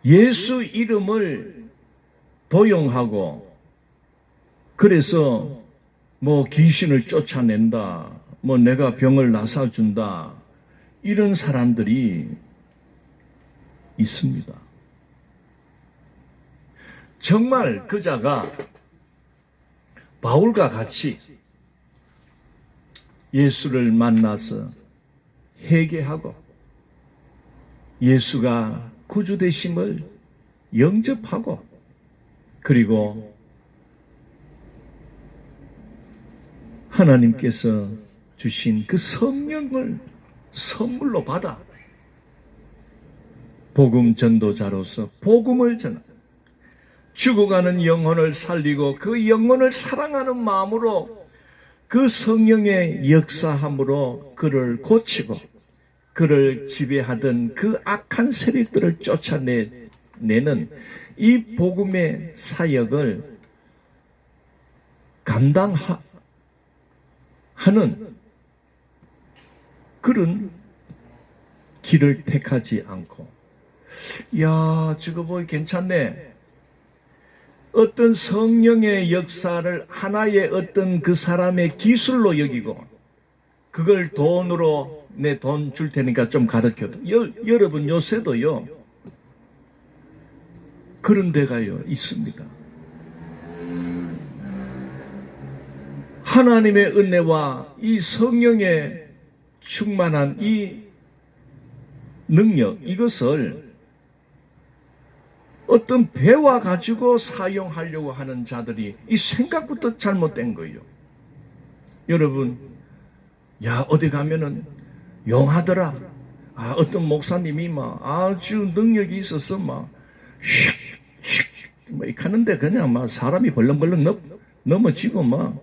예수 이름을 도용하고 그래서 귀신을 쫓아낸다, 내가 병을 나사준다, 이런 사람들이 있습니다. 정말 그자가 바울과 같이 예수를 만나서 회개하고 예수가 구주 되심을 영접하고 그리고 하나님께서 주신 그 성령을 선물로 받아 복음 전도자로서 복음을 전하고 죽어가는 영혼을 살리고 그 영혼을 사랑하는 마음으로 그 성령의 역사함으로 그를 고치고 그를 지배하던 그 악한 세력들을 쫓아내는 이 복음의 사역을 감당하는 그런 길을 택하지 않고, 저거 괜찮네. 어떤 성령의 역사를 하나의 어떤 그 사람의 기술로 여기고 그걸 돈으로 내 돈 줄 테니까 좀 가르쳐도 여러분 요새도요 그런 데가요 있습니다. 하나님의 은혜와 이 성령의 충만한 이 능력 이것을 어떤 배와 가지고 사용하려고 하는 자들이 이 생각부터 잘못된 거예요. 여러분, 야 어디 가면은 용하더라. 어떤 목사님이 막 아주 능력이 있어서 막 슉슉 막 하는데 그냥 막 사람이 벌렁벌렁 넘어지고 막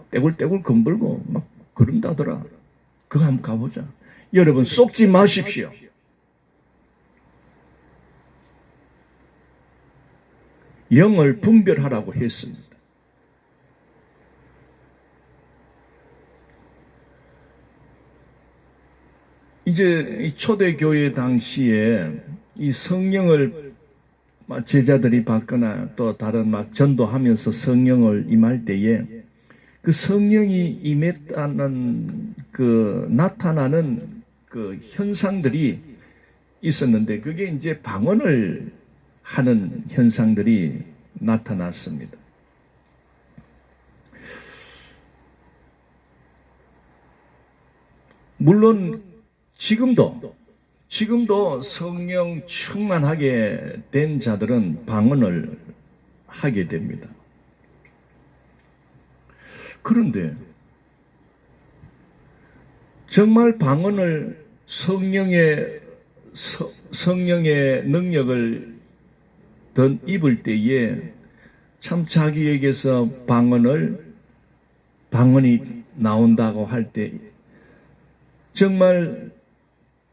떼굴떼굴 검불고 막 그런다더라. 그거 한번 가보자. 여러분 속지 마십시오. 영을 분별하라고 했습니다. 이제 초대교회 당시에 이 성령을 제자들이 받거나 또 다른 전도하면서 성령을 임할 때에 그 성령이 임했다는 그 나타나는 그 현상들이 있었는데 그게 이제 방언을 하는 현상들이 나타났습니다. 물론 지금도 성령 충만하게 된 자들은 방언을 하게 됩니다. 그런데 정말 방언을 성령의 능력을 더 입을 때에 참 자기에게서 방언이 나온다고 할 때 정말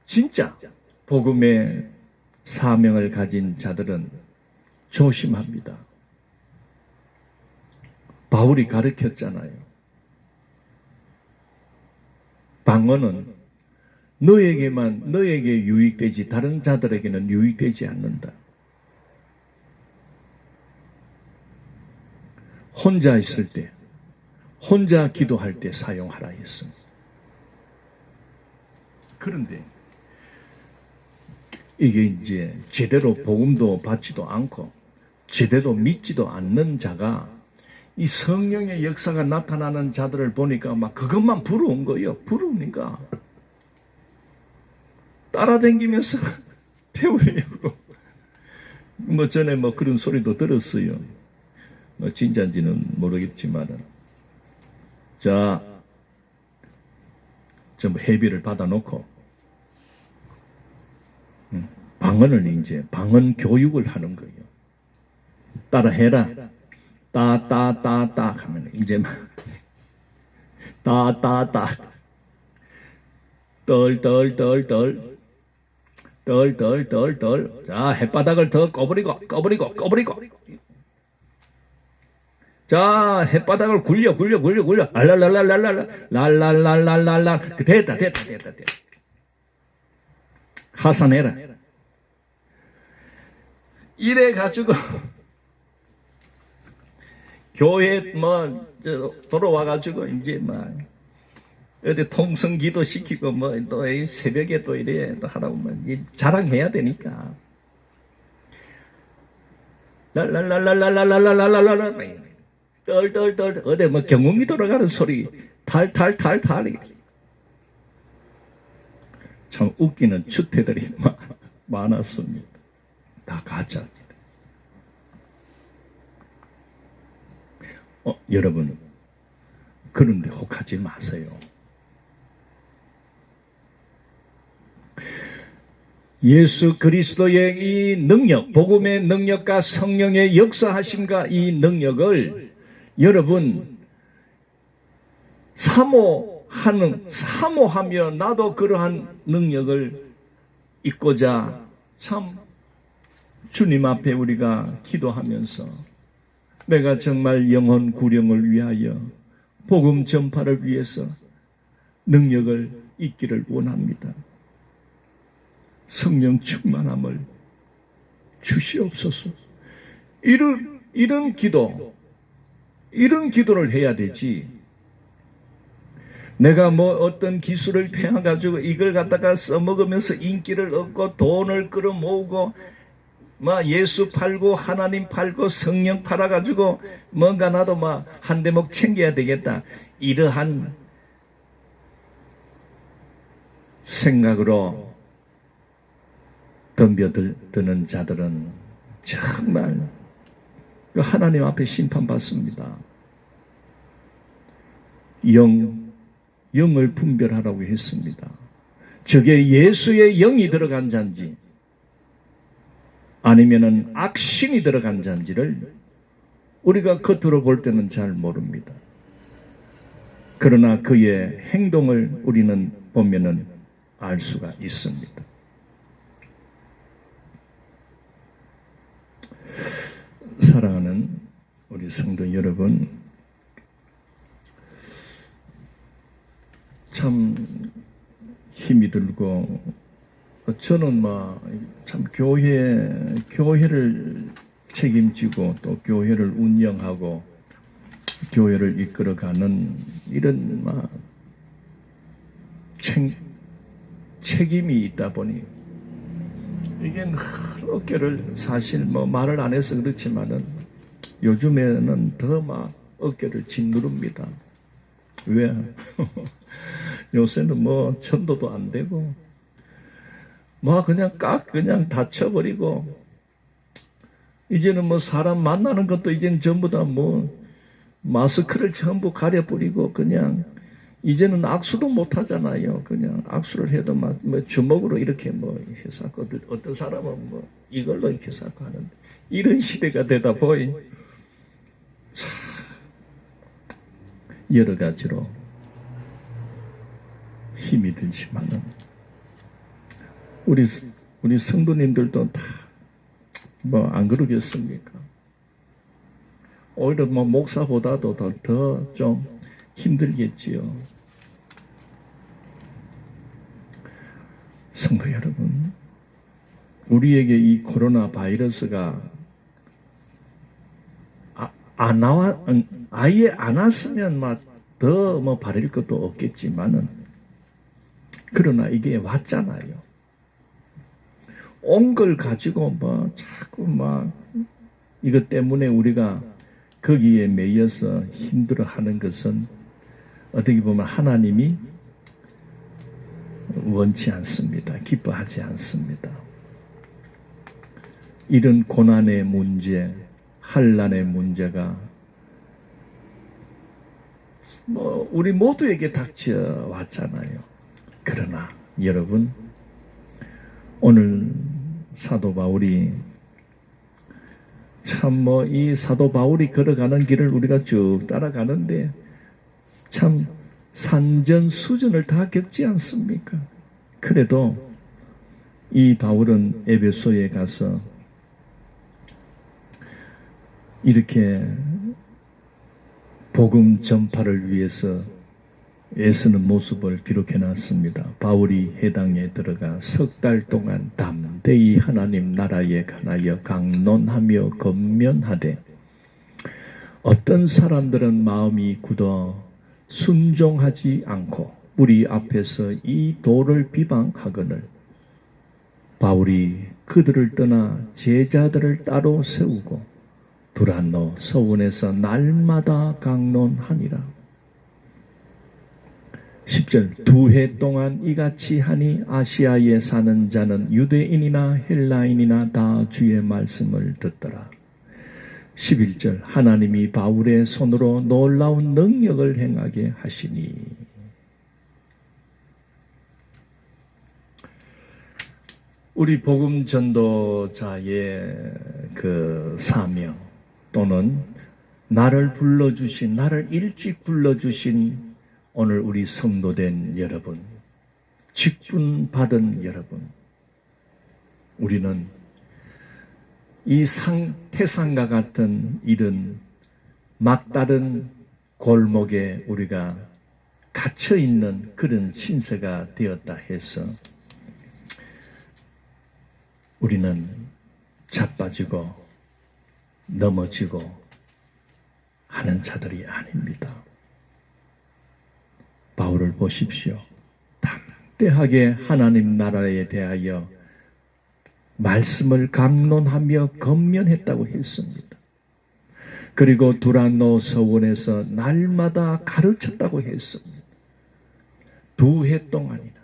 진짜 복음의 사명을 가진 자들은 조심합니다. 바울이 가르쳤잖아요. 방언은 너에게 유익되지 다른 자들에게는 유익되지 않는다. 혼자 있을 때, 혼자 기도할 때 사용하라 했습니다. 그런데 이게 이제 제대로 복음도 받지도 않고 제대로 믿지도 않는 자가 이 성령의 역사가 나타나는 자들을 보니까 막 그것만 부러운 거예요. 부러우니까 따라다니면서 배우려고 전에 그런 소리도 들었어요. 진짜인지는 모르겠지만 자 전부 회비를 받아놓고 방언을 이제 방언 교육을 하는 거예요. 따라해라. 따 하면 이제 막 따 떨 자 햇바닥을 더 꺼버리고 자 햇바닥을 굴려 알랄랄랄랄랄랄랄랄랄랄랄 됐다 하산해라. 이래 가지고 교회 돌아와 가지고 이제 어디 통성 기도 시키고 또 새벽에 또 이래 또 하다 보면 자랑해야 되니까 랄랄랄랄랄랄랄랄랄랄 떨 어디 경운기 돌아가는 소리 탈 참 웃기는 추태들이 많았습니다. 다 가짜입니다. 여러분 그런데 혹하지 마세요. 예수 그리스도의 이 능력, 복음의 능력과 성령의 역사하심과 이 능력을 여러분 사모하며 나도 그러한 능력을 잊고자 참 주님 앞에 우리가 기도하면서 내가 정말 영혼 구령을 위하여 복음 전파를 위해서 능력을 잊기를 원합니다. 성령 충만함을 주시옵소서. 이를 이런 기도를 해야 되지. 내가 뭐 어떤 기술을 배워가지고 이걸 갖다가 써먹으면서 인기를 얻고 돈을 끌어모으고 막 예수 팔고 하나님 팔고 성령 팔아가지고 뭔가 나도 막 한 대목 챙겨야 되겠다. 이러한 생각으로 덤벼드는 자들은 정말 하나님 앞에 심판받습니다. 영을 분별하라고 했습니다. 저게 예수의 영이 들어간 잔지 아니면은 악신이 들어간 잔지를 우리가 겉으로 볼 때는 잘 모릅니다. 그러나 그의 행동을 우리는 보면은 알 수가 있습니다. 사랑하는 우리 성도 여러분, 참 힘이 들고 저는 참 교회를 책임지고 또 교회를 운영하고 교회를 이끌어가는 이런 책임이 있다 보니 이게 어깨를 사실 말을 안 해서 그렇지만은 요즘에는 더 어깨를 짓누릅니다. 왜? 요새는 전도도 안 되고 그냥 다쳐버리고 이제는 사람 만나는 것도 이제는 전부 다 마스크를 전부 가려버리고 그냥 이제는 악수도 못 하잖아요. 그냥 악수를 해도 주먹으로 이렇게 해서 어떤 사람은 이걸로 이렇게 해서 하는데 이런 시대가 되다 보니 참 여러 가지로 힘이 들지만은 우리 성도님들도 다 안 그러겠습니까? 오히려 목사보다도 더 좀 힘들겠지요. 성도 여러분, 우리에게 이 코로나 바이러스가 아예 안 왔으면 더 바랄 것도 없겠지만은 그러나 이게 왔잖아요. 온 걸 가지고 자꾸 이것 때문에 우리가 거기에 매여서 힘들어하는 것은 어떻게 보면 하나님이 원치 않습니다. 기뻐하지 않습니다. 이런 고난의 문제, 환난의 문제가 우리 모두에게 닥쳐왔잖아요. 그러나 여러분, 오늘 사도 바울이 참 이 사도 바울이 걸어가는 길을 우리가 쭉 따라가는데 참 산전수전을 다 겪지 않습니까? 그래도 이 바울은 에베소에 가서 이렇게 복음 전파를 위해서 애쓰는 모습을 기록해 놨습니다. 바울이 해당에 들어가 3달 동안 담대히 하나님 나라에 관하여 강론하며 권면하되 어떤 사람들은 마음이 굳어 순종하지 않고 우리 앞에서 이 도를 비방하거늘 바울이 그들을 떠나 제자들을 따로 세우고 두란노 서원에서 날마다 강론하니라. 10절 2해 동안 이같이 하니 아시아에 사는 자는 유대인이나 헬라인이나 다 주의 말씀을 듣더라. 11절 하나님이 바울의 손으로 놀라운 능력을 행하게 하시니. 우리 복음 전도자의 그 사명 또는 나를 일찍 불러주신 오늘 우리 성도된 여러분, 직분 받은 여러분, 우리는 이 태산과 같은 이런 막다른 골목에 우리가 갇혀있는 그런 신세가 되었다 해서 우리는 자빠지고 넘어지고 하는 자들이 아닙니다. 바울을 보십시오. 담대하게 하나님 나라에 대하여 말씀을 강론하며 권면했다고 했습니다. 그리고 두란노 서원에서 날마다 가르쳤다고 했습니다. 2해 동안이나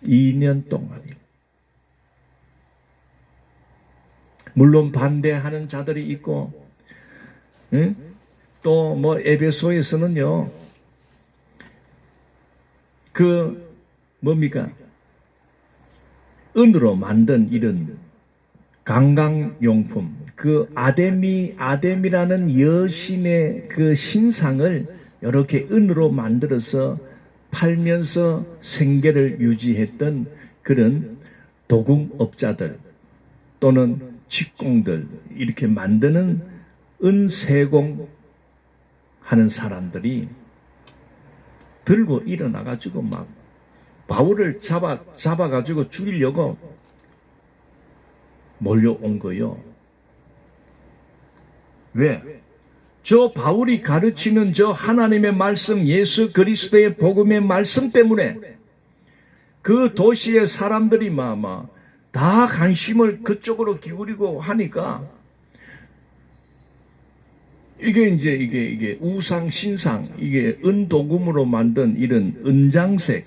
2년 동안이나. 물론 반대하는 자들이 있고, 또 뭐 에베소에서는요, 뭡니까? 은으로 만든 이런 관광용품, 아데미라는 여신의 그 신상을 이렇게 은으로 만들어서 팔면서 생계를 유지했던 그런 도금업자들 또는 직공들, 이렇게 만드는 은세공 하는 사람들이 들고 일어나가지고 막 바울을 잡아가지고 죽이려고 몰려온 거요. 왜? 저 바울이 가르치는 저 하나님의 말씀, 예수 그리스도의 복음의 말씀 때문에 그 도시의 사람들이 다 관심을 그쪽으로 기울이고 하니까 이게 우상 신상, 이게 은도금으로 만든 이런 은장색,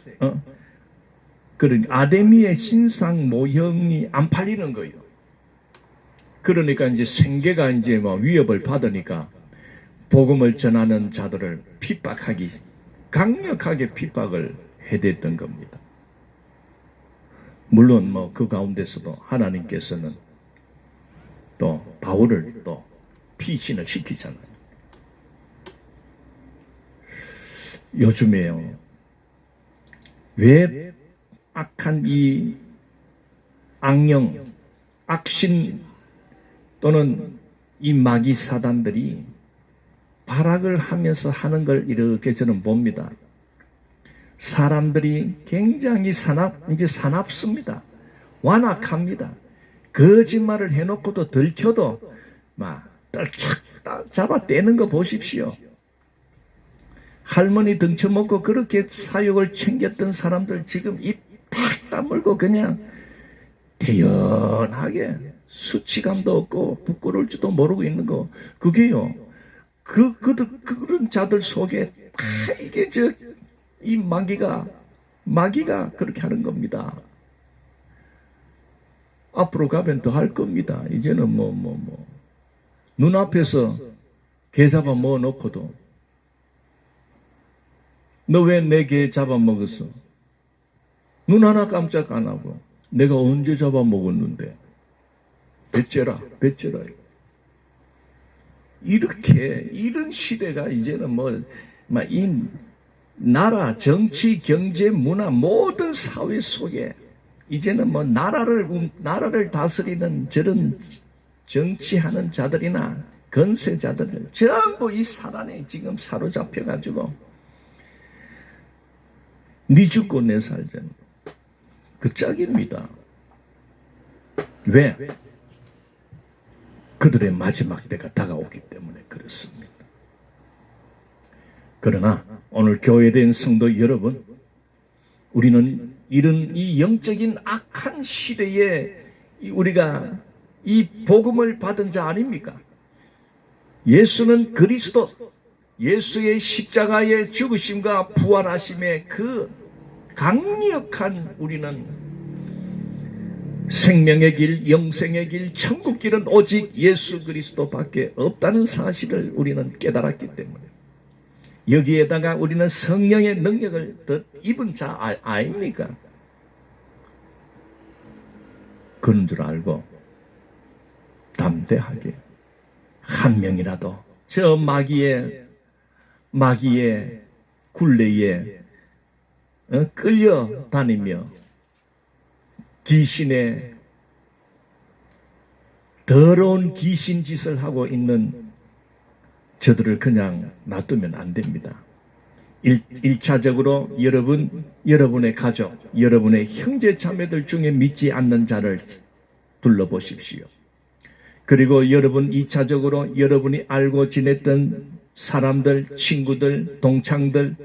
그런 아데미의 신상 모형이 안 팔리는 거예요. 그러니까 이제 생계가 이제 위협을 받으니까 복음을 전하는 자들을 강력하게 핍박을 해댔던 겁니다. 물론 그 가운데서도 하나님께서는 또 바울을 또 피신을 시키잖아요. 요즘에요, 왜 악한 이 악령, 악신 또는 이 마귀 사단들이 발악을 하면서 하는 걸 이렇게 저는 봅니다. 사람들이 굉장히 사납습니다. 완악합니다. 거짓말을 해놓고도 들켜도 떨착 잡아 떼는 거 보십시오. 할머니 등쳐먹고 그렇게 사욕을 챙겼던 사람들 지금 입 탁 다물고 그냥 대연하게 수치감도 없고 부끄러울 줄도 모르고 있는 거, 그게요, 그런 자들 속에 다 이게 이 마귀가 그렇게 하는 겁니다. 앞으로 가면 더 할 겁니다. 이제는 눈앞에서 개 잡아먹어 놓고도 너 왜 내 개 잡아먹었어? 눈 하나 깜짝 안 하고 내가 언제 잡아먹었는데? 배째라. 이런 시대가 이제는 이 나라, 정치, 경제, 문화 모든 사회 속에 이제는 나라를 다스리는 저런 정치하는 자들이나 건세자들 전부 이 사단에 지금 사로잡혀가지고 니 죽고 내 살자는 그 짝입니다. 왜? 그들의 마지막 때가 다가오기 때문에 그렇습니다. 그러나 오늘 교회된 성도 여러분, 우리는 이런 이 영적인 악한 시대에 우리가 이 복음을 받은 자 아닙니까? 예수는 그리스도, 예수의 십자가의 죽으심과 부활하심의 그 강력한 우리는 생명의 길, 영생의 길, 천국 길은 오직 예수 그리스도밖에 없다는 사실을 우리는 깨달았기 때문에 여기에다가 우리는 성령의 능력을 더 입은 자 아닙니까? 그런 줄 알고 담대하게 한 명이라도 저 마귀의 굴레에 끌려다니며 귀신의 더러운 귀신 짓을 하고 있는 저들을 그냥 놔두면 안 됩니다. 1차적으로 여러분의 가족, 여러분의 형제 자매들 중에 믿지 않는 자를 둘러보십시오. 그리고 여러분 2차적으로 여러분이 알고 지냈던 사람들, 친구들, 동창들,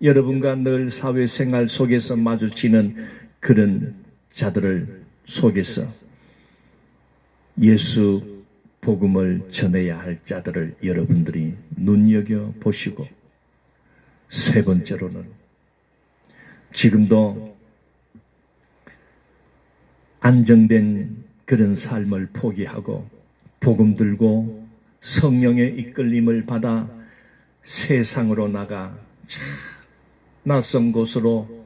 여러분과 늘 사회생활 속에서 마주치는 그런 자들을 속에서 예수 복음을 전해야 할 자들을 여러분들이 눈여겨보시고, 세 번째로는 지금도 안정된 그런 삶을 포기하고 복음 들고 성령의 이끌림을 받아 세상으로 나가 낯선 곳으로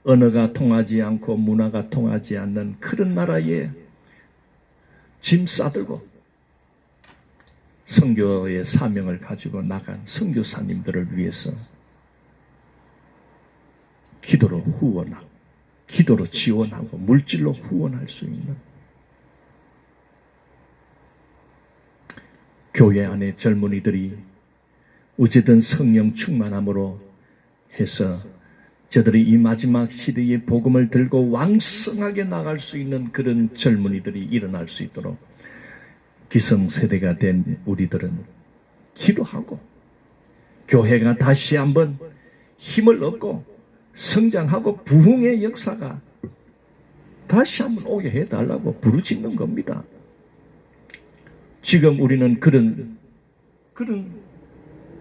언어가 통하지 않고 문화가 통하지 않는 그런 나라에 짐 싸들고 선교의 사명을 가지고 나간 선교사님들을 위해서 기도로 후원하고, 기도로 지원하고, 물질로 후원할 수 있는 교회 안에 젊은이들이 어쨌든 성령 충만함으로 해서 저들이 이 마지막 시대의 복음을 들고 왕성하게 나갈 수 있는 그런 젊은이들이 일어날 수 있도록 기성세대가 된 우리들은 기도하고, 교회가 다시 한번 힘을 얻고 성장하고 부흥의 역사가 다시 한번 오게 해달라고 부르짖는 겁니다. 지금 우리는 그런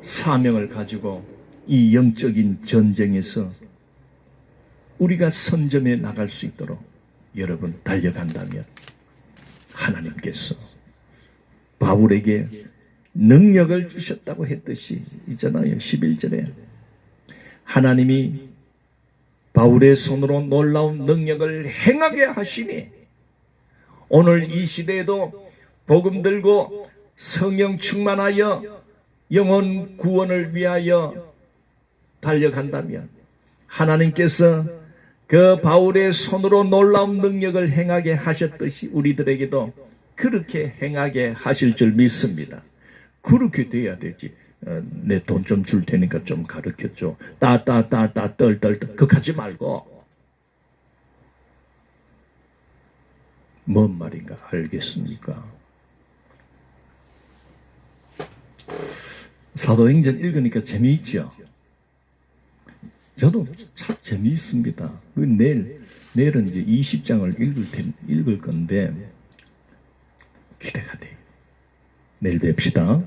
사명을 가지고 이 영적인 전쟁에서 우리가 선점해 나갈 수 있도록 여러분 달려간다면, 하나님께서 바울에게 능력을 주셨다고 했듯이 있잖아요. 11절에 하나님이 바울의 손으로 놀라운 능력을 행하게 하시니, 오늘 이 시대에도 복음 들고 성령 충만하여 영혼 구원을 위하여 달려간다면 하나님께서 그 바울의 손으로 놀라운 능력을 행하게 하셨듯이 우리들에게도 그렇게 행하게 하실 줄 믿습니다. 그렇게 돼야 되지. 내 돈 좀 줄 테니까 좀 가르쳐줘. 떨 그거 하지 말고. 뭔 말인가 알겠습니까? 사도행전 읽으니까 재미있죠? 저도 참 재미있습니다. 내일은 이제 20장을 읽을 건데 기대가 돼요. 내일 뵙시다.